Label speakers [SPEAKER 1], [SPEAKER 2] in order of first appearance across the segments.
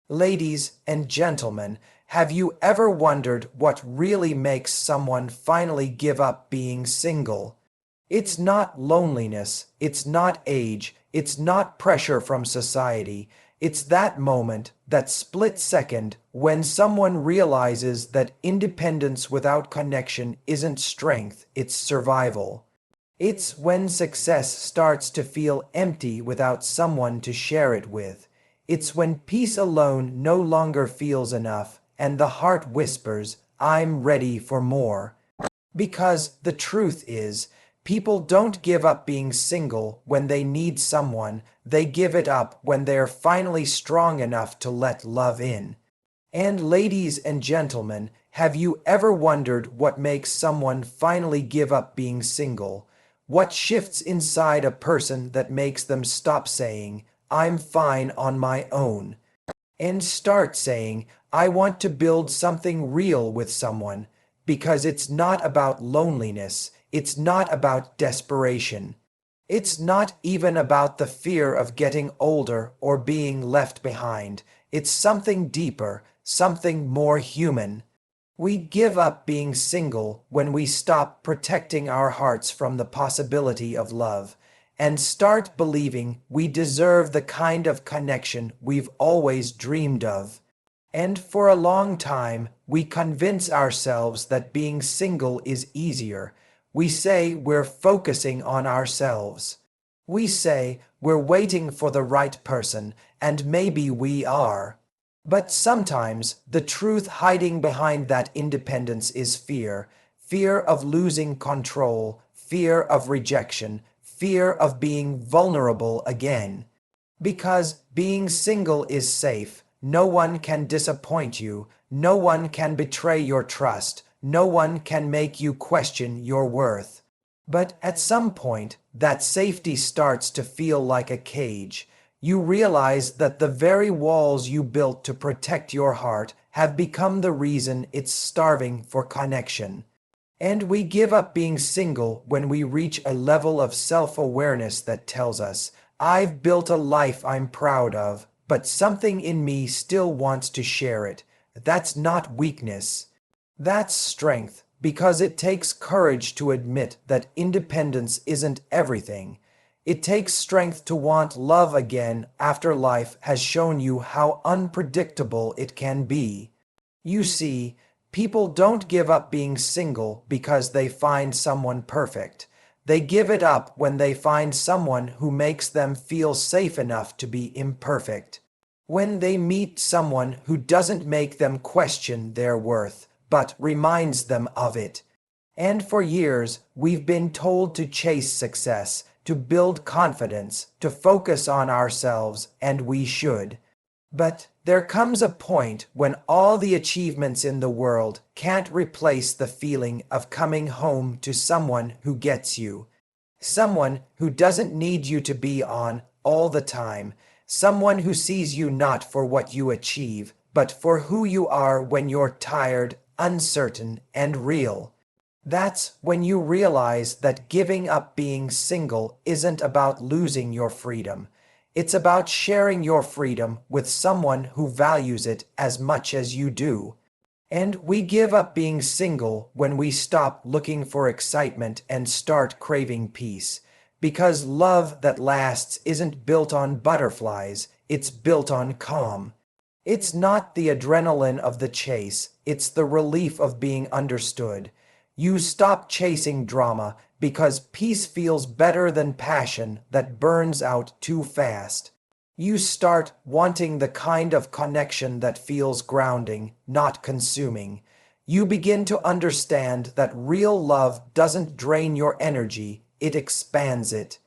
[SPEAKER 1] Ladies and gentlemen, have you ever wondered what really makes someone finally give up being single? It's not loneliness, it's not age, it's not pressure from society. It's that moment, that split second, when someone realizes that independence without connection isn't strength, it's survival. It's when success starts to feel empty without someone to share it with. It's when peace alone no longer feels enough, and the heart whispers, I'm ready for more. Because the truth is, people don't give up being single when they need someone, they give it up when they're finally strong enough to let love in. And ladies and gentlemen, have you ever wondered what makes someone finally give up being single? What shifts inside a person that makes them stop saying, I'm fine on my own, and start saying, I want to build something real with someone, because it's not about loneliness, it's not about desperation. It's not even about the fear of getting older or being left behind. It's something deeper, something more human. We give up being single when we stop protecting our hearts from the possibility of love and start believing we deserve the kind of connection we've always dreamed of. And for a long time, we convince ourselves that being single is easier. We say we're focusing on ourselves. We say we're waiting for the right person, and maybe we are. But sometimes the truth hiding behind that independence is fear. Fear of losing control, fear of rejection, fear of being vulnerable again. Because being single is safe, no one can disappoint you, no one can betray your trust, no one can make you question your worth. But at some point, that safety starts to feel like a cage. You realize that the very walls you built to protect your heart have become the reason it's starving for connection. And we give up being single when we reach a level of self-awareness that tells us, I've built a life I'm proud of, but something in me still wants to share it. That's not weakness. That's strength, because it takes courage to admit that independence isn't everything. It takes strength to want love again after life has shown you how unpredictable it can be. You see, people don't give up being single because they find someone perfect. They give it up when they find someone who makes them feel safe enough to be imperfect. When they meet someone who doesn't make them question their worth, but reminds them of it. And for years, we've been told to chase success, to build confidence, to focus on ourselves, and we should. But there comes a point when all the achievements in the world can't replace the feeling of coming home to someone who gets you. Someone who doesn't need you to be on all the time. Someone who sees you not for what you achieve, but for who you are when you're tired, uncertain, and real. That's when you realize that giving up being single isn't about losing your freedom. It's about sharing your freedom with someone who values it as much as you do. And we give up being single when we stop looking for excitement and start craving peace. Because love that lasts isn't built on butterflies, it's built on calm. It's not the adrenaline of the chase, it's the relief of being understood. You stop chasing drama because peace feels better than passion that burns out too fast. You start wanting the kind of connection that feels grounding, not consuming. You begin to understand that real love doesn't drain your energy, it expands it.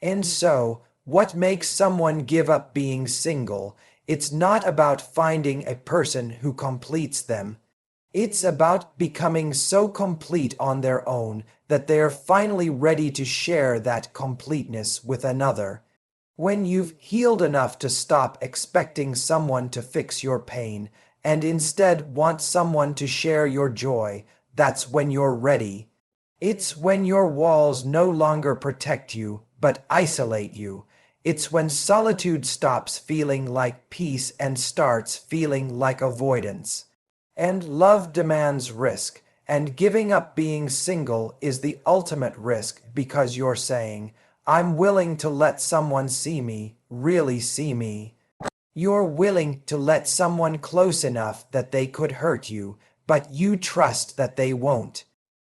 [SPEAKER 1] And so, what makes someone give up being single? It's not about finding a person who completes them. It's about becoming so complete on their own that they're finally ready to share that completeness with another. When you've healed enough to stop expecting someone to fix your pain and instead want someone to share your joy, that's when you're ready. It's when your walls no longer protect you, but isolate you. It's when solitude stops feeling like peace and starts feeling like avoidance. And love demands risk, and giving up being single is the ultimate risk because you're saying, I'm willing to let someone see me, really see me. You're willing to let someone close enough that they could hurt you, but you trust that they won't.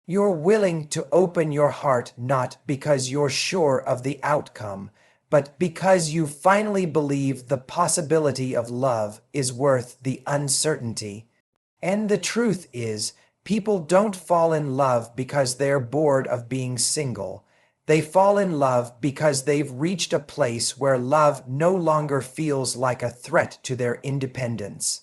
[SPEAKER 1] You're willing to open your heart not because you're sure of the outcome, but because you finally believe the possibility of love is worth the uncertainty. And the truth is, people don't fall in love because they're bored of being single. They fall in love because they've reached a place where love no longer feels like a threat to their independence.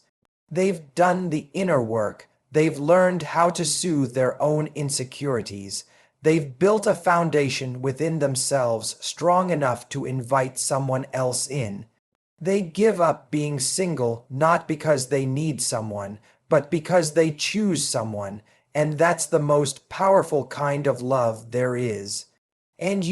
[SPEAKER 1] They've done the inner work. They've learned how to soothe their own insecurities. They've built a foundation within themselves strong enough to invite someone else in. They give up being single not because they need someone, but because they choose someone, and that's the most powerful kind of love there is. And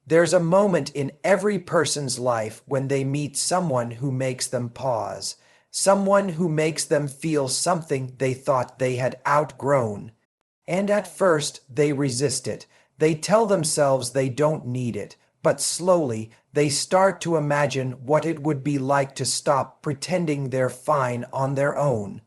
[SPEAKER 1] there's a moment in every person's life when they meet someone who makes them pause, someone who makes them feel something they thought they had outgrown. And at first, they resist it. They tell themselves they don't need it, but slowly, they start to imagine what it would be like to stop pretending they're fine on their own.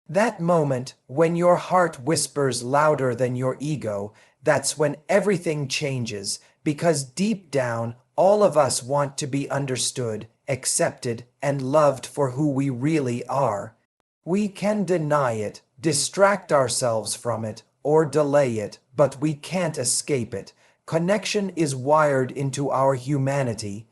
[SPEAKER 1] That moment, when your heart whispers louder than your ego, that's when everything changes, because deep down, all of us want to be understood, accepted, and loved for who we really are. We can deny it, distract ourselves from it, or delay it, but we can't escape it. Connection is wired into our humanity.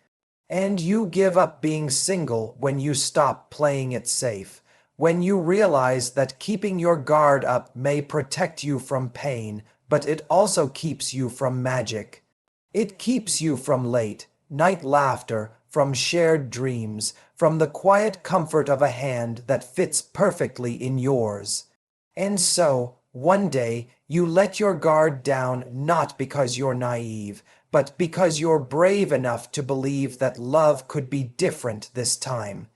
[SPEAKER 1] And you give up being single when you stop playing it safe. When you realize that keeping your guard up may protect you from pain, but it also keeps you from magic. It keeps you from late night laughter, from shared dreams, from the quiet comfort of a hand that fits perfectly in yours. And so, one day, you let your guard down not because you're naive, but because you're brave enough to believe that love could be different this time.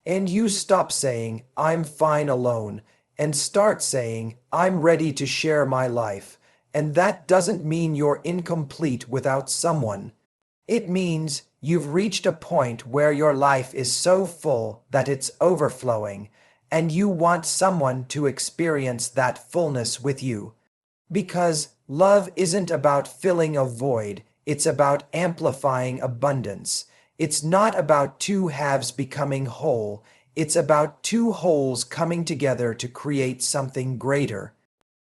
[SPEAKER 1] And you stop saying, I'm fine alone, and start saying, I'm ready to share my life. And that doesn't mean you're incomplete without someone. It means you've reached a point where your life is so full that it's overflowing, and you want someone to experience that fullness with you. Because love isn't about filling a void, it's about amplifying abundance. It's not about two halves becoming whole, it's about two wholes coming together to create something greater.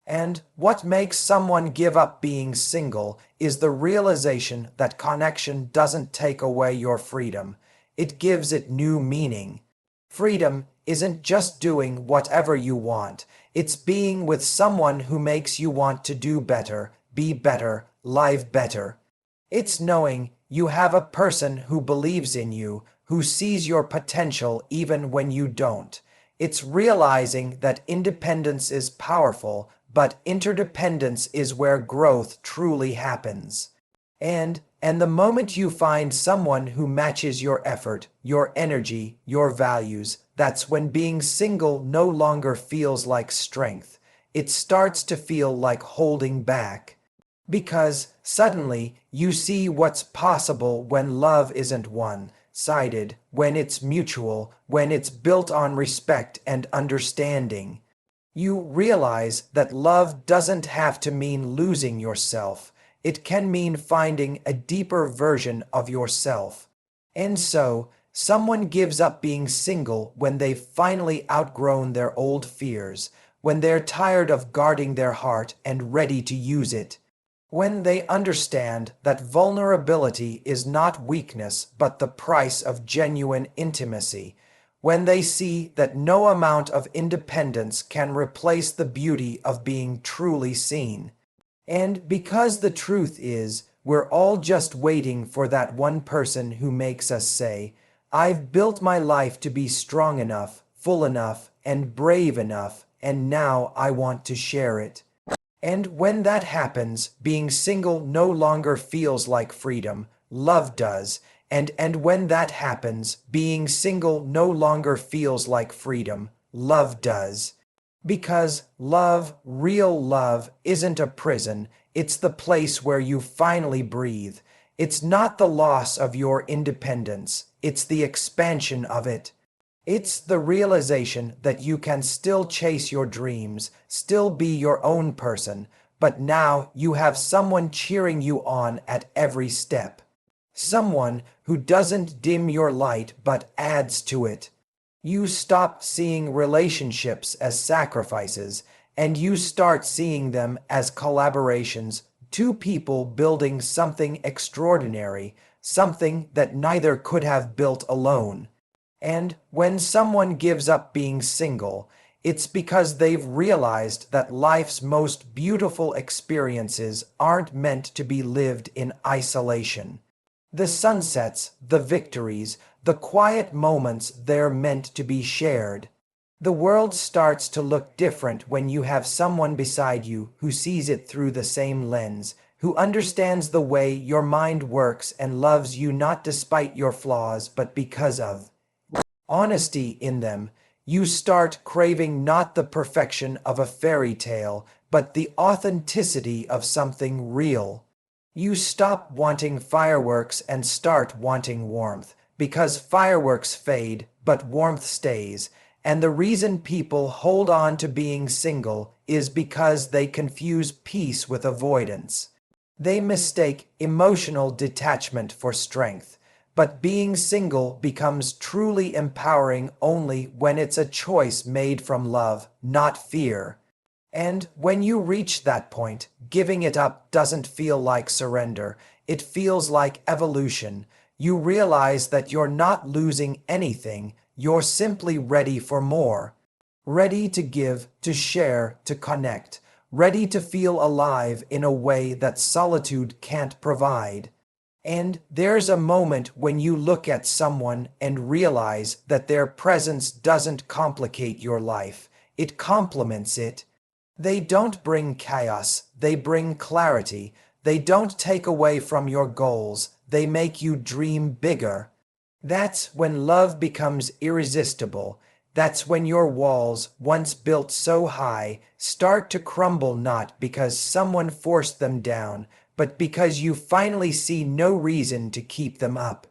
[SPEAKER 1] And what makes someone give up being single is the realization that connection doesn't take away your freedom, it gives it new meaning. Freedom isn't just doing whatever you want, it's being with someone who makes you want to do better, be better, live better. It's knowing you have a person who believes in you, who sees your potential even when you don't. It's realizing that independence is powerful, but interdependence is where growth truly happens. And the moment you find someone who matches your effort, your energy, your values, that's when being single no longer feels like strength. It starts to feel like holding back. Because suddenly you see what's possible when love isn't one-sided, when it's mutual, when it's built on respect and understanding. You realize that love doesn't have to mean losing yourself. It can mean finding a deeper version of yourself. And so, someone gives up being single when they've finally outgrown their old fears, when they're tired of guarding their heart and ready to use it. When they understand that vulnerability is not weakness but the price of genuine intimacy. When they see that no amount of independence can replace the beauty of being truly seen. And because the truth is, we're all just waiting for that one person who makes us say, I've built my life to be strong enough, full enough, and brave enough, and now I want to share it. And when that happens, being single no longer feels like freedom, love does, And when that happens, being single no longer feels like freedom. Love does. Because love, real love, isn't a prison. It's the place where you finally breathe. It's not the loss of your independence. It's the expansion of it. It's the realization that you can still chase your dreams, still be your own person, but now you have someone cheering you on at every step. Someone who doesn't dim your light but adds to it. You stop seeing relationships as sacrifices, and you start seeing them as collaborations, two people building something extraordinary, something that neither could have built alone. And when someone gives up being single, it's because they've realized that life's most beautiful experiences aren't meant to be lived in isolation. The sunsets, the victories, the quiet moments, they're meant to be shared. The world starts to look different when you have someone beside you who sees it through the same lens, who understands the way your mind works and loves you not despite your flaws but because of honesty in them. You start craving not the perfection of a fairy tale, but the authenticity of something real. You stop wanting fireworks and start wanting warmth, because fireworks fade, but warmth stays. And the reason people hold on to being single is because they confuse peace with avoidance. They mistake emotional detachment for strength. But being single becomes truly empowering only when it's a choice made from love, not fear. And when you reach that point, giving it up doesn't feel like surrender. It feels like evolution. You realize that you're not losing anything. You're simply ready for more. Ready to give, to share, to connect. Ready to feel alive in a way that solitude can't provide. And there's a moment when you look at someone and realize that their presence doesn't complicate your life. It complements it. They don't bring chaos, they bring clarity. They don't take away from your goals, they make you dream bigger. That's when love becomes irresistible. That's when your walls, once built so high, start to crumble not because someone forced them down, but because you finally see no reason to keep them up.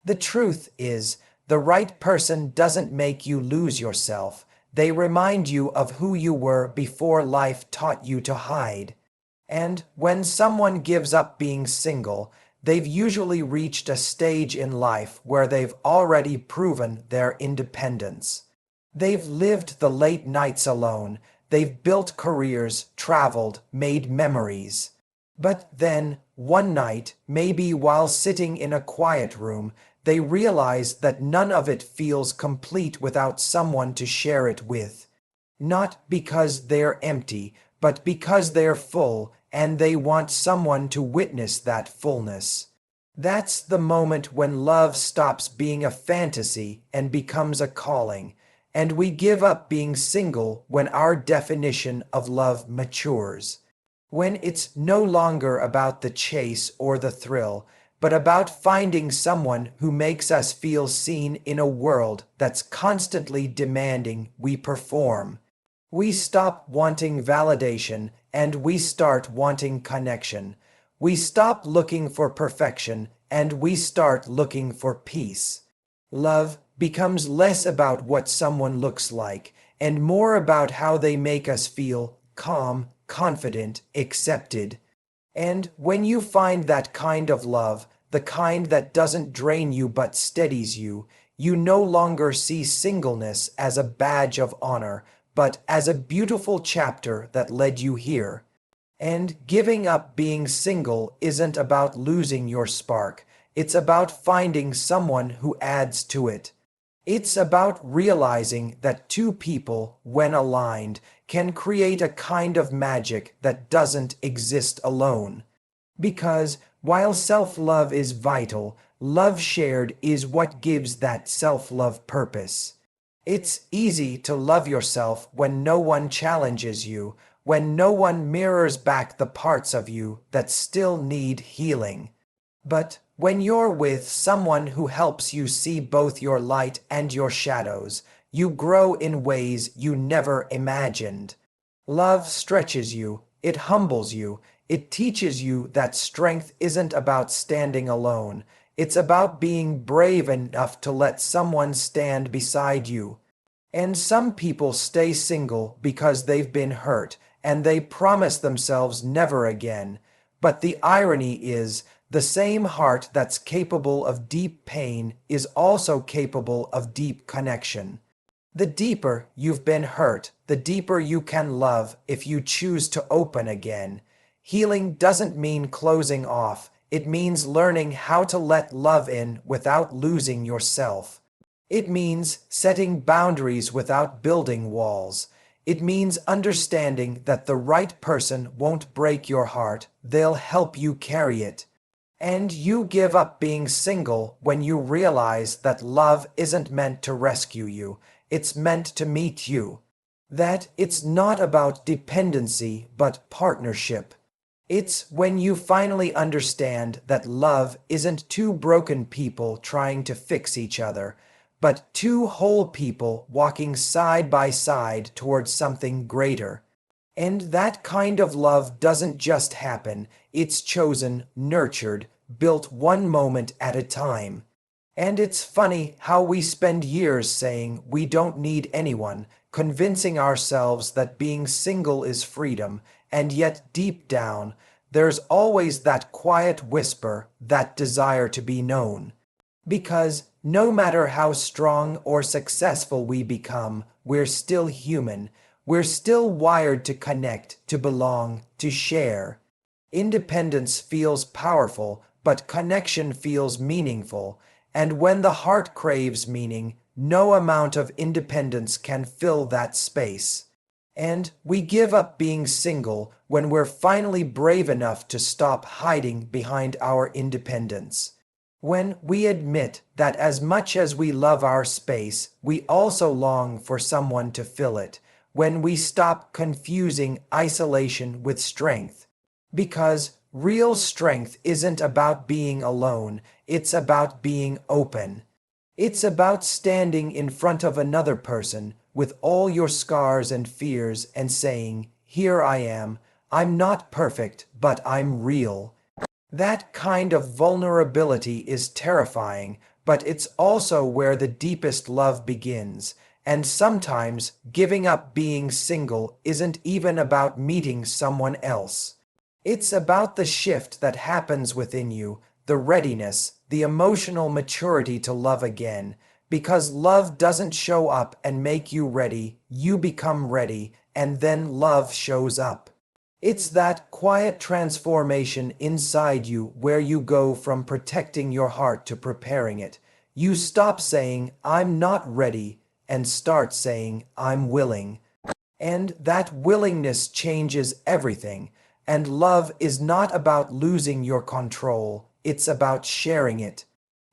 [SPEAKER 1] The truth is, the right person doesn't make you lose yourself. They remind you of who you were before life taught you to hide. And when someone gives up being single, they've usually reached a stage in life where they've already proven their independence. They've lived the late nights alone. They've built careers, traveled, made memories. But then, one night, maybe while sitting in a quiet room, they realize that none of it feels complete without someone to share it with. Not because they're empty, but because they're full, and they want someone to witness that fullness. That's the moment when love stops being a fantasy and becomes a calling, and we give up being single when our definition of love matures. When it's no longer about the chase or the thrill, but about finding someone who makes us feel seen in a world that's constantly demanding we perform. We stop wanting validation and we start wanting connection. We stop looking for perfection and we start looking for peace. Love becomes less about what someone looks like and more about how they make us feel calm, confident, accepted. And when you find that kind of love, the kind that doesn't drain you but steadies you, you no longer see singleness as a badge of honor, but as a beautiful chapter that led you here. And giving up being single isn't about losing your spark. It's about finding someone who adds to it. It's about realizing that two people, when aligned, can create a kind of magic that doesn't exist alone. Because while self-love is vital, love shared is what gives that self-love purpose. It's easy to love yourself when no one challenges you, when no one mirrors back the parts of you that still need healing. But When you're with someone who helps you see both your light and your shadows, you grow in ways you never imagined. Love stretches you, it humbles you, it teaches you that strength isn't about standing alone. It's about being brave enough to let someone stand beside you. And some people stay single because they've been hurt, and they promise themselves never again. But the irony is, the same heart that's capable of deep pain is also capable of deep connection. The deeper you've been hurt, the deeper you can love if you choose to open again. Healing doesn't mean closing off, it means learning how to let love in without losing yourself. It means setting boundaries without building walls. It means understanding that the right person won't break your heart, they'll help you carry it. And you give up being single when you realize that love isn't meant to rescue you, it's meant to meet you. That it's not about dependency but partnership. It's when you finally understand that love isn't two broken people trying to fix each other, but two whole people walking side by side towards something greater. And that kind of love doesn't just happen, it's chosen, nurtured, built one moment at a time. And it's funny how we spend years saying we don't need anyone, convincing ourselves that being single is freedom, and yet deep down, there's always that quiet whisper, that desire to be known. Because no matter how strong or successful we become, we're still human. We're still wired to connect, to belong, to share. Independence feels powerful, but connection feels meaningful. And when the heart craves meaning, no amount of independence can fill that space. And we give up being single when we're finally brave enough to stop hiding behind our independence. When we admit that as much as we love our space, we also long for someone to fill it. When we stop confusing isolation with strength. Because real strength isn't about being alone, it's about being open. It's about standing in front of another person with all your scars and fears and saying, "Here I am. I'm not perfect, but I'm real." That kind of vulnerability is terrifying, but it's also where the deepest love begins. And sometimes giving up being single isn't even about meeting someone else. It's about the shift that happens within you, the readiness, the emotional maturity to love again. Because love doesn't show up and make you ready, you become ready, and then love shows up. It's that quiet transformation inside you where you go from protecting your heart to preparing it. You stop saying, "I'm not ready," and start saying, "I'm willing." And that willingness changes everything. And love is not about losing your control, it's about sharing it.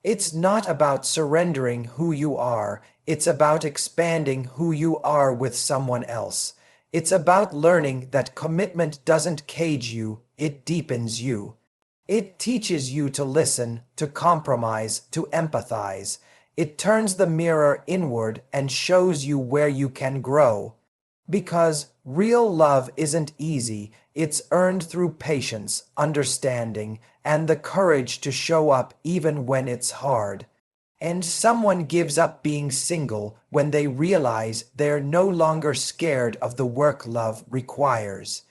[SPEAKER 1] It's not about surrendering who you are, it's about expanding who you are with someone else. It's about learning that commitment doesn't cage you, it deepens you. It teaches you to listen, to compromise, to empathize. It turns the mirror inward and shows you where you can grow. Because real love isn't easy, it's earned through patience, understanding, and the courage to show up even when it's hard. And someone gives up being single when they realize they're no longer scared of the work love requires.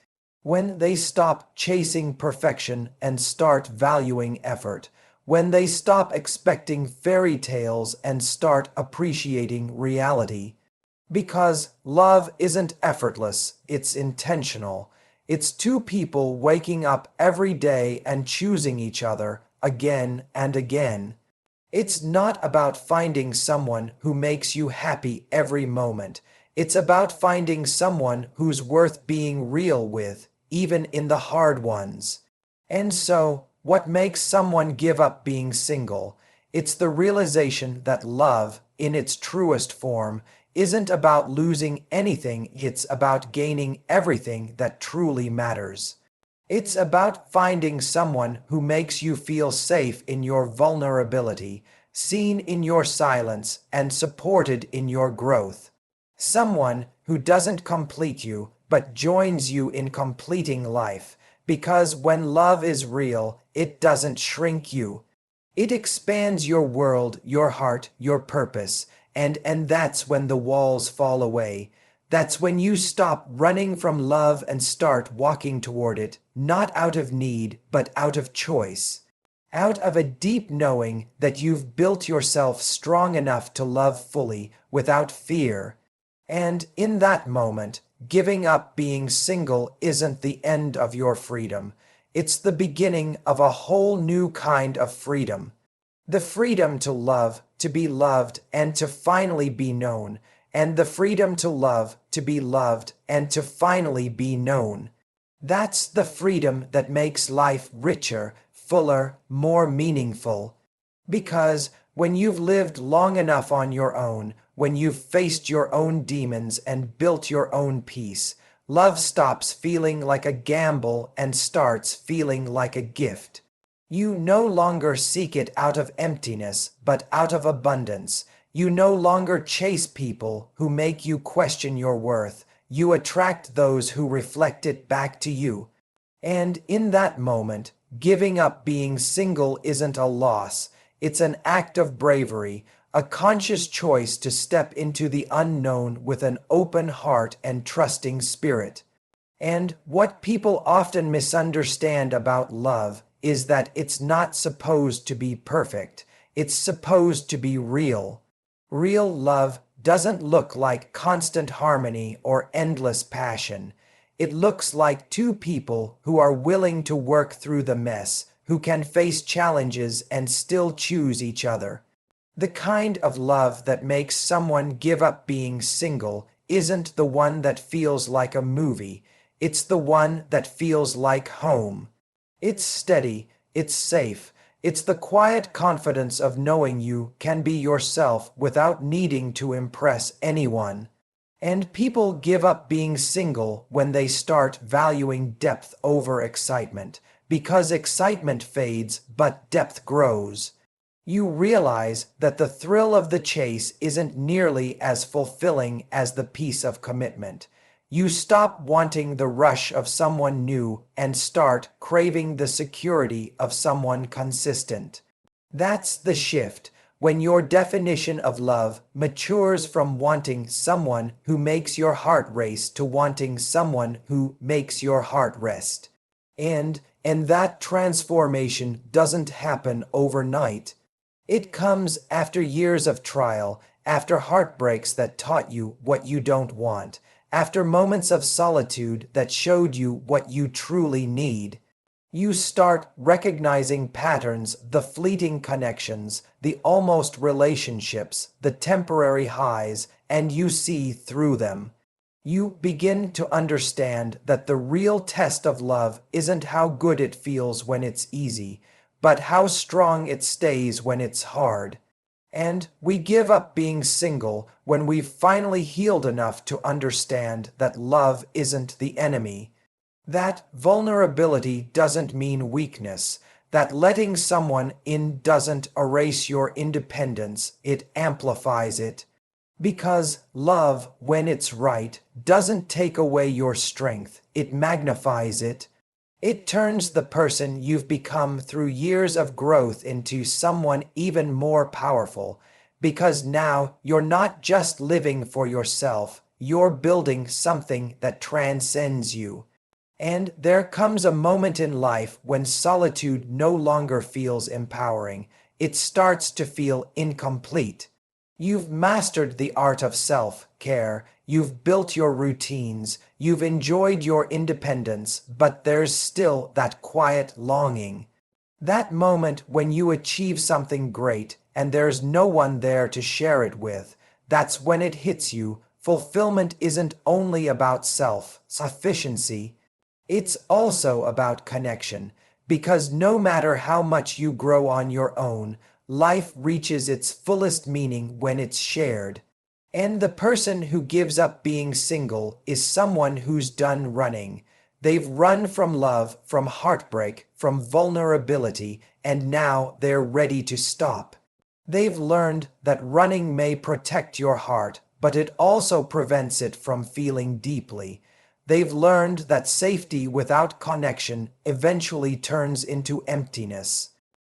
[SPEAKER 1] When they stop chasing perfection and start valuing effort. When they stop expecting fairy tales and start appreciating reality. Because love isn't effortless, it's intentional. It's two people waking up every day and choosing each other again and again. It's not about finding someone who makes you happy every moment. It's about finding someone who's worth being real with, even in the hard ones. And so, what makes someone give up being single? It's the realization that love, in its truest form, isn't about losing anything, it's about gaining everything that truly matters. It's about finding someone who makes you feel safe in your vulnerability, seen in your silence, and supported in your growth. Someone who doesn't complete you, but joins you in completing life, because when love is real, it doesn't shrink you. It expands your world, your heart, your purpose, and that's when the walls fall away. That's when you stop running from love and start walking toward it, not out of need, but out of choice. Out of a deep knowing that you've built yourself strong enough to love fully, without fear. And in that moment, giving up being single isn't the end of your freedom. It's the beginning of a whole new kind of freedom. The freedom to love, to be loved, and to finally be known. And the freedom to love, to be loved, and to finally be known. That's the freedom that makes life richer, fuller, more meaningful. Because when you've lived long enough on your own, when you've faced your own demons and built your own peace, love stops feeling like a gamble and starts feeling like a gift. You no longer seek it out of emptiness, but out of abundance. You no longer chase people who make you question your worth. You attract those who reflect it back to you. And in that moment, giving up being single isn't a loss. It's an act of bravery, a conscious choice to step into the unknown with an open heart and trusting spirit. And what people often misunderstand about love is that it's not supposed to be perfect. It's supposed to be real. Real love doesn't look like constant harmony or endless passion. It looks like two people who are willing to work through the mess, who can face challenges and still choose each other. The kind of love that makes someone give up being single isn't the one that feels like a movie. It's the one that feels like home. It's steady, it's safe, it's the quiet confidence of knowing you can be yourself without needing to impress anyone. And people give up being single when they start valuing depth over excitement, because excitement fades but depth grows. You realize that the thrill of the chase isn't nearly as fulfilling as the peace of commitment. You stop wanting the rush of someone new and start craving the security of someone consistent. That's the shift, when your definition of love matures from wanting someone who makes your heart race to wanting someone who makes your heart rest. And that transformation doesn't happen overnight. It comes after years of trial, after heartbreaks that taught you what you don't want, after moments of solitude that showed you what you truly need. You start recognizing patterns, the fleeting connections, the almost relationships, the temporary highs, and you see through them. You begin to understand that the real test of love isn't how good it feels when it's easy, but how strong it stays when it's hard. And we give up being single when we've finally healed enough to understand that love isn't the enemy. That vulnerability doesn't mean weakness. That letting someone in doesn't erase your independence, it amplifies it. Because love, when it's right, doesn't take away your strength, it magnifies it. It turns the person you've become through years of growth into someone even more powerful, because now you're not just living for yourself, you're building something that transcends you. And there comes a moment in life when solitude no longer feels empowering. It starts to feel incomplete. You've mastered the art of self-care, you've built your routines, you've enjoyed your independence, but there's still that quiet longing. That moment when you achieve something great and there's no one there to share it with, that's when it hits you. Fulfillment isn't only about self-sufficiency, it's also about connection, because no matter how much you grow on your own, life reaches its fullest meaning when it's shared. And the person who gives up being single is someone who's done running. They've run from love, from heartbreak, from vulnerability, and now they're ready to stop. They've learned that running may protect your heart, but it also prevents it from feeling deeply. They've learned that safety without connection eventually turns into emptiness.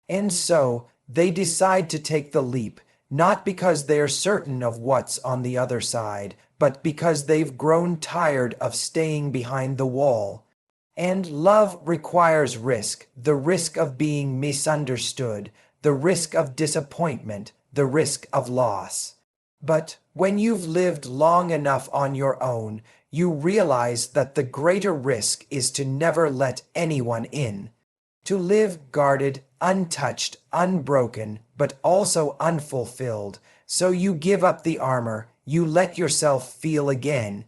[SPEAKER 1] And so, they decide to take the leap, not because they're certain of what's on the other side, but because they've grown tired of staying behind the wall. And love requires risk, the risk of being misunderstood, the risk of disappointment, the risk of loss. But when you've lived long enough on your own, you realize that the greater risk is to never let anyone in. To live guarded, untouched, unbroken, but also unfulfilled. So you give up the armor, you let yourself feel again.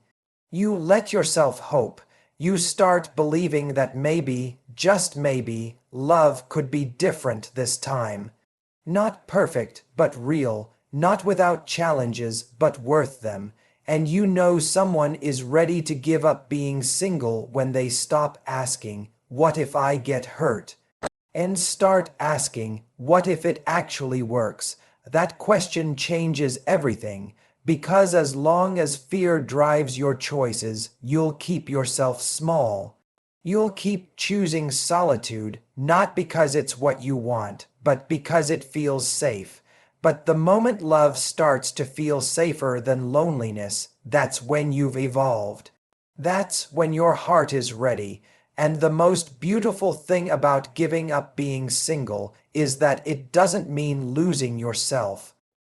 [SPEAKER 1] You let yourself hope. You start believing that maybe, just maybe, love could be different this time. Not perfect, but real. Not without challenges, but worth them. And you know someone is ready to give up being single when they stop asking, "What if I get hurt?" and start asking, "What if it actually works?" That question changes everything, because as long as fear drives your choices, you'll keep yourself small. You'll keep choosing solitude, not because it's what you want, but because it feels safe. But the moment love starts to feel safer than loneliness, that's when you've evolved. That's when your heart is ready. And the most beautiful thing about giving up being single is that it doesn't mean losing yourself.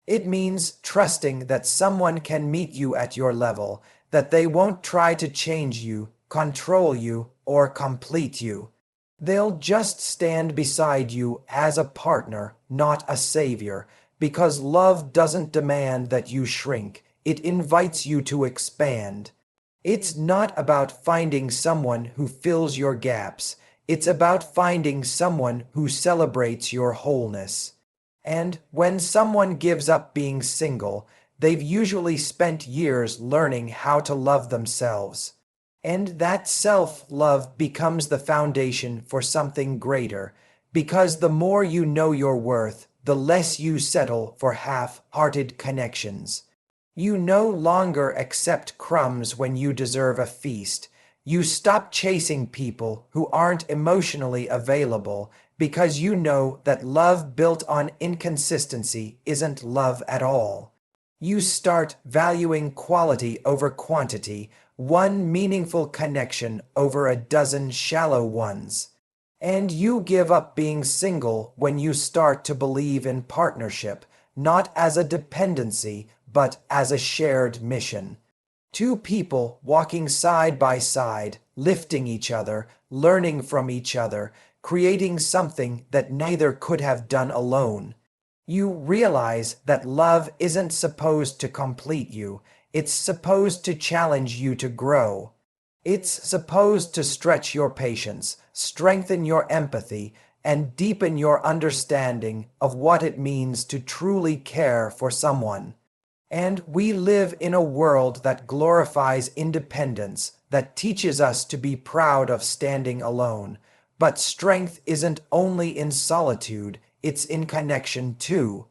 [SPEAKER 1] It means trusting that someone can meet you at your level, that they won't try to change you, control you, or complete you. They'll just stand beside you as a partner, not a savior, because love doesn't demand that you shrink. It invites you to expand. It's not about finding someone who fills your gaps. It's about finding someone who celebrates your wholeness. And when someone gives up being single, they've usually spent years learning how to love themselves. And that self-love becomes the foundation for something greater, because the more you know your worth, the less you settle for half-hearted connections. You no longer accept crumbs when you deserve a feast. You stop chasing people who aren't emotionally available because you know that love built on inconsistency isn't love at all. You start valuing quality over quantity, one meaningful connection over a dozen shallow ones. And you give up being single when you start to believe in partnership, not as a dependency, but as a shared mission. Two people walking side by side, lifting each other, learning from each other, creating something that neither could have done alone. You realize that love isn't supposed to complete you. It's supposed to challenge you to grow. It's supposed to stretch your patience, strengthen your empathy, and deepen your understanding of what it means to truly care for someone. And we live in a world that glorifies independence, that teaches us to be proud of standing alone. But strength isn't only in solitude, it's in connection too.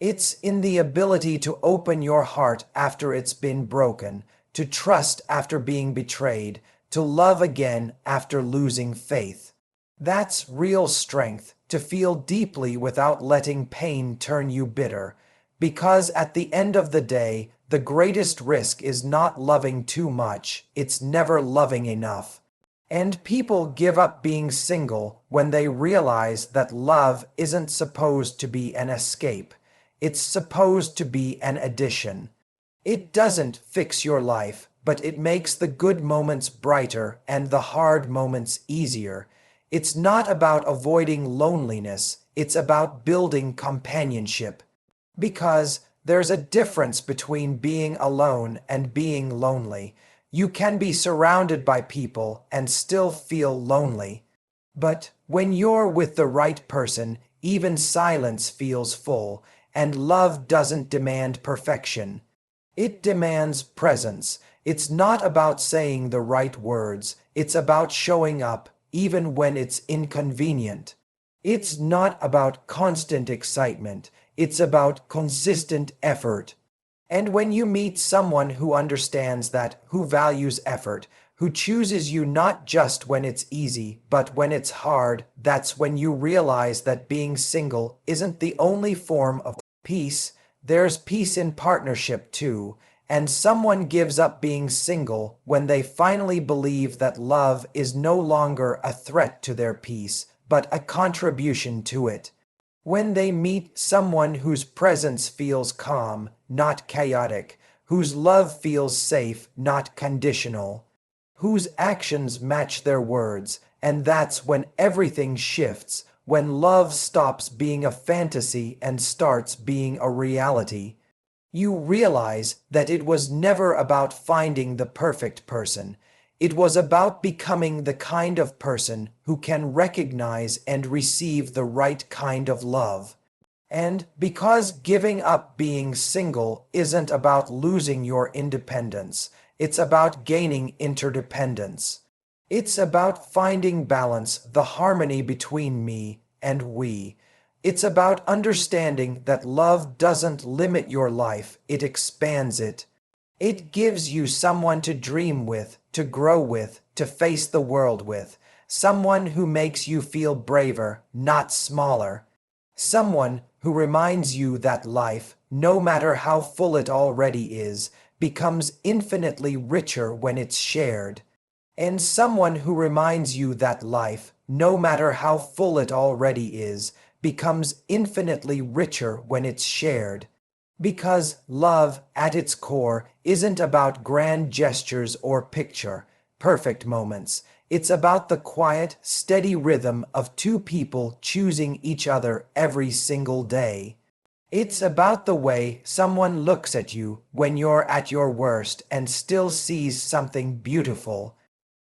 [SPEAKER 1] It's in the ability to open your heart after it's been broken, to trust after being betrayed, to love again after losing faith. That's real strength, to feel deeply without letting pain turn you bitter. Because at the end of the day, the greatest risk is not loving too much, it's never loving enough. And people give up being single when they realize that love isn't supposed to be an escape. It's supposed to be an addition. It doesn't fix your life, but it makes the good moments brighter and the hard moments easier. It's not about avoiding loneliness, it's about building companionship. Because there's a difference between being alone and being lonely. You can be surrounded by people and still feel lonely. But when you're with the right person, even silence feels full, and love doesn't demand perfection. It demands presence, It's not about saying the right words, it's about showing up, even when it's inconvenient. It's not about constant excitement, it's about consistent effort. And when you meet someone who understands that, who values effort, who chooses you not just when it's easy, but when it's hard, that's when you realize that being single isn't the only form of peace. There's peace in partnership too. And someone gives up being single when they finally believe that love is no longer a threat to their peace, but a contribution to it. When they meet someone whose presence feels calm, not chaotic, whose love feels safe, not conditional, whose actions match their words, and that's when everything shifts, when love stops being a fantasy and starts being a reality. You realize that it was never about finding the perfect person. It was about becoming the kind of person who can recognize and receive the right kind of love. And because giving up being single isn't about losing your independence, it's about gaining interdependence. It's about finding balance, the harmony between me and we. It's about understanding that love doesn't limit your life, it expands it. It gives you someone to dream with, to grow with, to face the world with. Someone who makes you feel braver, not smaller. Someone who reminds you that life, no matter how full it already is, becomes infinitely richer when it's shared. And someone who reminds you that life, no matter how full it already is, becomes infinitely richer when it's shared. Because love, at its core, isn't about grand gestures or perfect moments. It's about the quiet, steady rhythm of two people choosing each other every single day. It's about the way someone looks at you when you're at your worst and still sees something beautiful.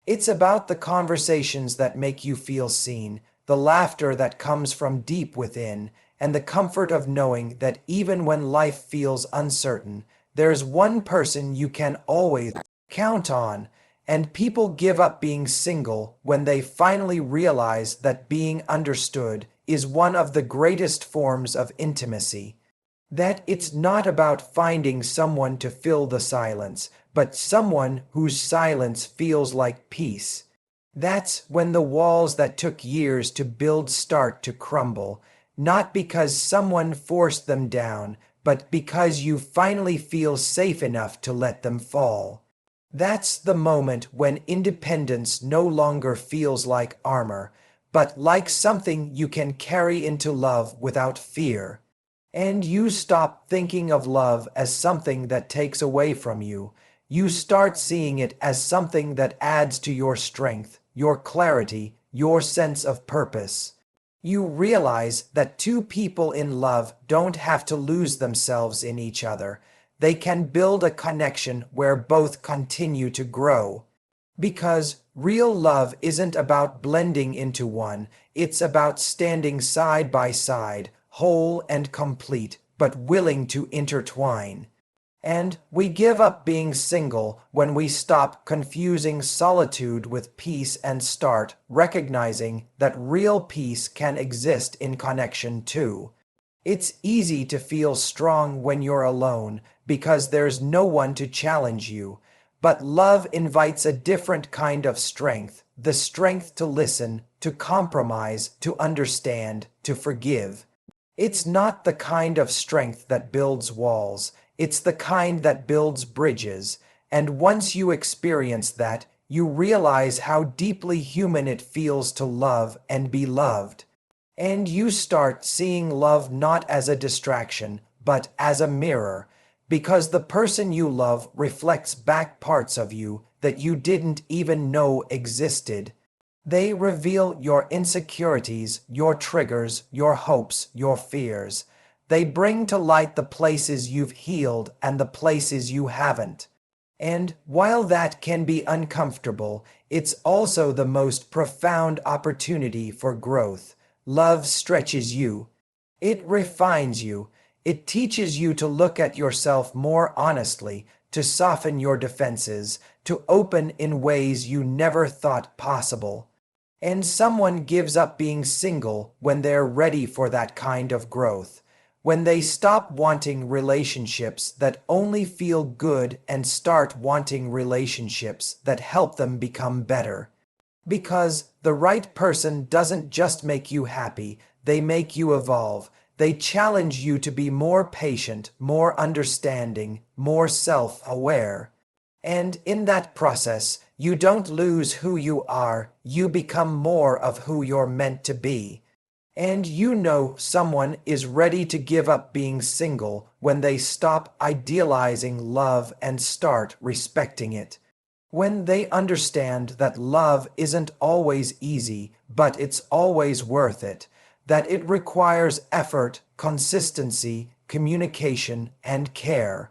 [SPEAKER 1] It's about the conversations that make you feel seen, the laughter that comes from deep within, and the comfort of knowing that even when life feels uncertain, there's one person you can always count on. And people give up being single when they finally realize that being understood is one of the greatest forms of intimacy. That it's not about finding someone to fill the silence, but someone whose silence feels like peace. That's when the walls that took years to build start to crumble, not because someone forced them down, but because you finally feel safe enough to let them fall. That's the moment when independence no longer feels like armor, but like something you can carry into love without fear. And you stop thinking of love as something that takes away from you. You start seeing it as something that adds to your strength, your clarity, your sense of purpose. You realize that two people in love don't have to lose themselves in each other. They can build a connection where both continue to grow. Because real love isn't about blending into one, it's about standing side by side, whole and complete, but willing to intertwine. And we give up being single when we stop confusing solitude with peace and start recognizing that real peace can exist in connection too. It's easy to feel strong when you're alone because there's no one to challenge you. But love invites a different kind of strength, the strength to listen, to compromise, to understand, to forgive. It's not the kind of strength that builds walls, it's the kind that builds bridges. And once you experience that, you realize how deeply human it feels to love and be loved. And you start seeing love not as a distraction, but as a mirror, because the person you love reflects back parts of you that you didn't even know existed. They reveal your insecurities, your triggers, your hopes, your fears. They bring to light the places you've healed and the places you haven't. And while that can be uncomfortable, it's also the most profound opportunity for growth. Love stretches you. It refines you. It teaches you to look at yourself more honestly, to soften your defenses, to open in ways you never thought possible. And someone gives up being single when they're ready for that kind of growth, when they stop wanting relationships that only feel good and start wanting relationships that help them become better. Because the right person doesn't just make you happy, they make you evolve. They challenge you to be more patient, more understanding, more self-aware. And in that process, you don't lose who you are, you become more of who you're meant to be. And you know someone is ready to give up being single when they stop idealizing love and start respecting it. When they understand that love isn't always easy, but it's always worth it, that it requires effort, consistency, communication, and care.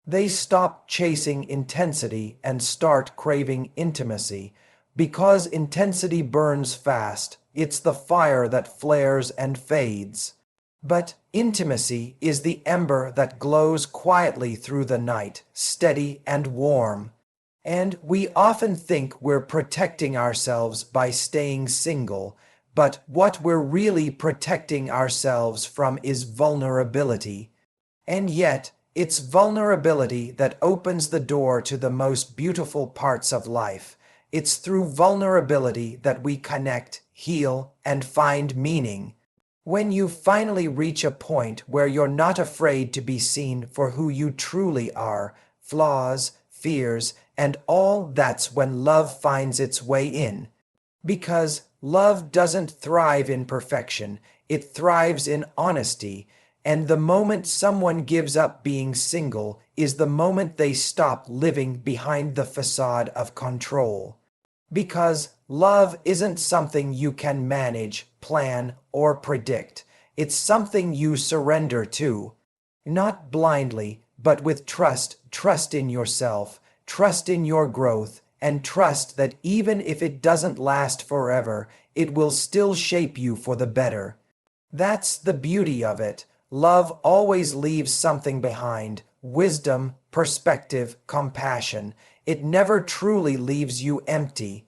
[SPEAKER 1] They stop chasing intensity and start craving intimacy, because intensity burns fast. It's the fire that flares and fades. But intimacy is the ember that glows quietly through the night, steady and warm. And we often think we're protecting ourselves by staying single, but what we're really protecting ourselves from is vulnerability. And yet, it's vulnerability that opens the door to the most beautiful parts of life. It's through vulnerability that we connect, heal, and find meaning. When you finally reach a point where you're not afraid to be seen for who you truly are, flaws, fears, and all, that's when love finds its way in. Because love doesn't thrive in perfection, it thrives in honesty, and the moment someone gives up being single is the moment they stop living behind the facade of control. Because love isn't something you can manage, plan, or predict. It's something you surrender to. Not blindly, but with trust in yourself, trust in your growth, and trust that even if it doesn't last forever, it will still shape you for the better. That's the beauty of it. Love always leaves something behind: wisdom, perspective, compassion. It never truly leaves you empty.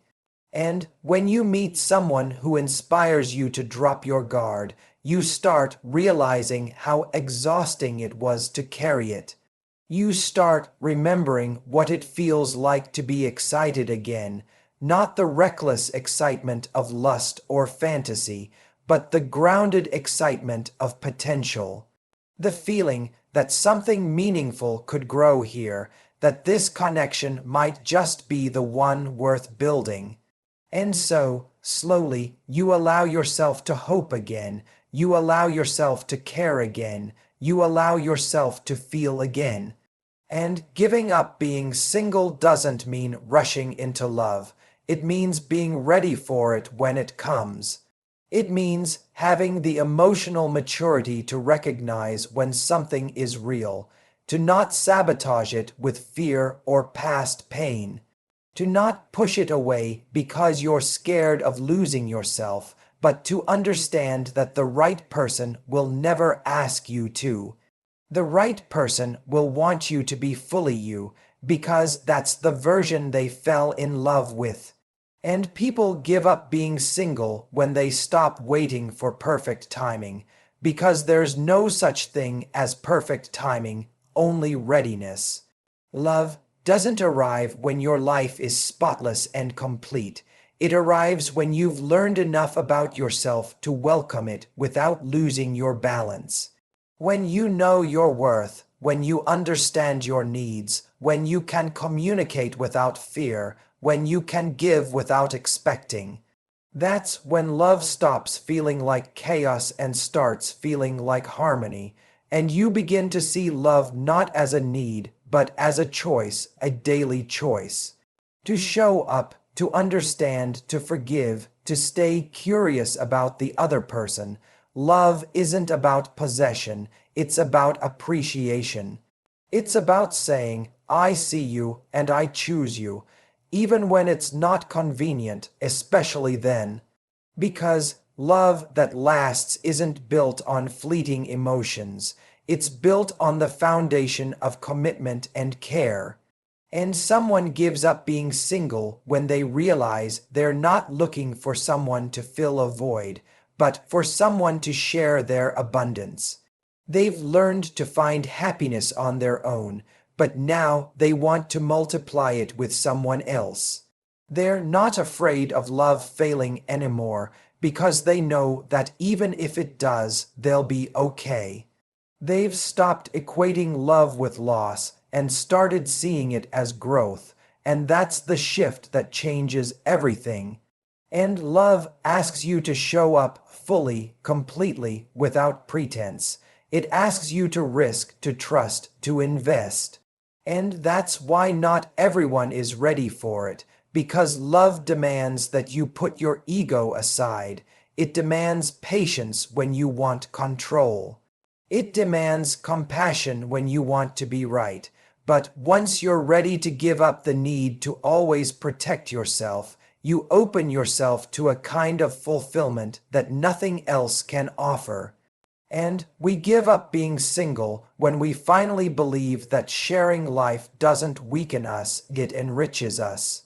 [SPEAKER 1] And when you meet someone who inspires you to drop your guard, you start realizing how exhausting it was to carry it. You start remembering what it feels like to be excited again, not the reckless excitement of lust or fantasy, but the grounded excitement of potential. The feeling that something meaningful could grow here, that this connection might just be the one worth building. And so, slowly, you allow yourself to hope again, you allow yourself to care again, you allow yourself to feel again. And giving up being single doesn't mean rushing into love. It means being ready for it when it comes. It means having the emotional maturity to recognize when something is real, to not sabotage it with fear or past pain, to not push it away because you're scared of losing yourself, but to understand that the right person will never ask you to. The right person will want you to be fully you, because that's the version they fell in love with. And people give up being single when they stop waiting for perfect timing, because there's no such thing as perfect timing, only readiness. Love doesn't arrive when your life is spotless and complete. It arrives when you've learned enough about yourself to welcome it without losing your balance. When you know your worth, when you understand your needs, when you can communicate without fear, when you can give without expecting. That's when love stops feeling like chaos and starts feeling like harmony, and you begin to see love not as a need, but as a choice, a daily choice. To show up, to understand, to forgive, to stay curious about the other person. Love isn't about possession, it's about appreciation. It's about saying, I see you and I choose you, even when it's not convenient, especially then. Because love that lasts isn't built on fleeting emotions. It's built on the foundation of commitment and care. And someone gives up being single when they realize they're not looking for someone to fill a void, but for someone to share their abundance. They've learned to find happiness on their own, but now they want to multiply it with someone else. They're not afraid of love failing anymore because they know that even if it does, they'll be okay. They've stopped equating love with loss and started seeing it as growth, and that's the shift that changes everything. And love asks you to show up fully, completely, without pretense. It asks you to risk, to trust, to invest. And that's why not everyone is ready for it, because love demands that you put your ego aside. It demands patience when you want control. It demands compassion when you want to be right. But once you're ready to give up the need to always protect yourself, you open yourself to a kind of fulfillment that nothing else can offer. And we give up being single when we finally believe that sharing life doesn't weaken us, it enriches us.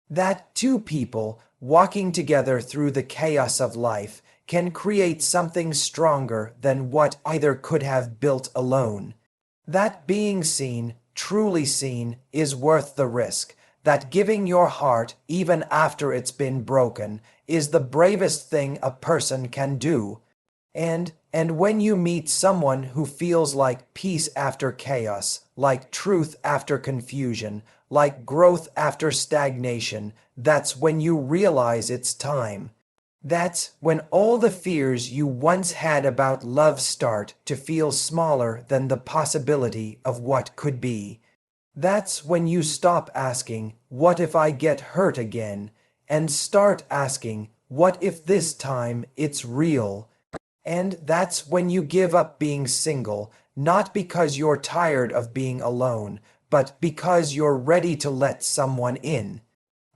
[SPEAKER 1] That two people walking together through the chaos of life can create something stronger than what either could have built alone. That being seen, truly seen, is worth the risk. That giving your heart, even after it's been broken, is the bravest thing a person can do. And when you meet someone who feels like peace after chaos, like truth after confusion, like growth after stagnation, that's when you realize it's time. That's when all the fears you once had about love start to feel smaller than the possibility of what could be. That's when you stop asking, "What if I get hurt again?" and start asking, "What if this time it's real?" And that's when you give up being single, not because you're tired of being alone, but because you're ready to let someone in.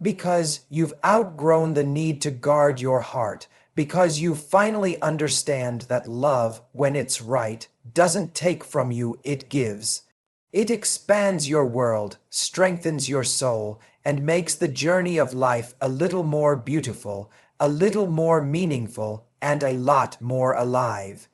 [SPEAKER 1] Because you've outgrown the need to guard your heart, because you finally understand that love, when it's right, doesn't take from you, it gives. It expands your world, strengthens your soul, and makes the journey of life a little more beautiful, a little more meaningful, and a lot more alive.